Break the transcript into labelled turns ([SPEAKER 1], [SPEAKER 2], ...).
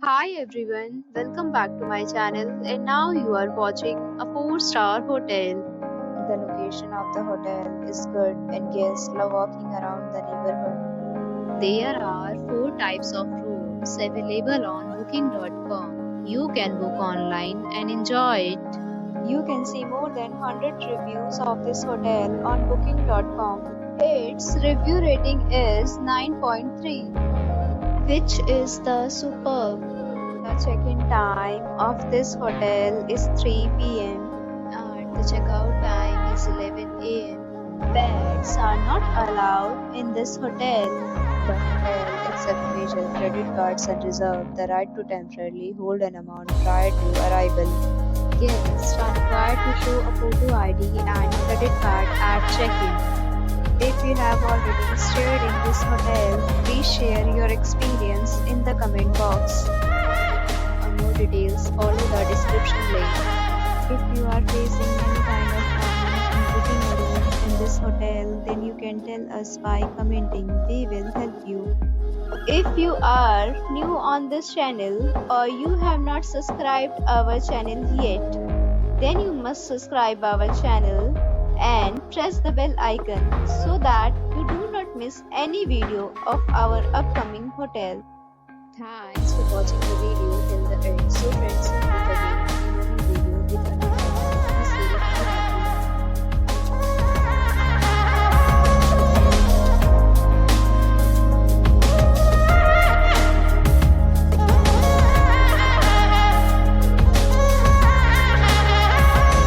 [SPEAKER 1] Hi everyone, welcome back to my channel and now you are watching a 4-star hotel.
[SPEAKER 2] The location of the hotel is good and guests love walking around the neighborhood.
[SPEAKER 1] There are 4 types of rooms available on booking.com. You can book online and enjoy it.
[SPEAKER 2] You can see more than 100 reviews of this hotel on booking.com. Its review rating is 9.3,
[SPEAKER 1] Which is the superb.
[SPEAKER 2] The check-in time of this hotel is 3 p.m.
[SPEAKER 1] and the checkout time is 11 am.
[SPEAKER 2] Pets are not allowed in this hotel. The hotel accepts major credit cards and reserves the right to temporarily hold an amount prior to arrival.
[SPEAKER 1] Guests are required to show a photo ID and credit card at check-in.
[SPEAKER 2] If you have already stayed in this hotel, please share your experience in the comment box.
[SPEAKER 1] For more details, follow the description link.
[SPEAKER 2] If you are facing any kind of problem in booking a room in this hotel, then you can tell us by commenting. We will help you. If you are new on this channel or you have not subscribed our channel yet, then you must subscribe our channel and press the bell icon so that you do not miss any video of our upcoming hotel.
[SPEAKER 1] Thanks for watching the video till the end. So friends, meet again.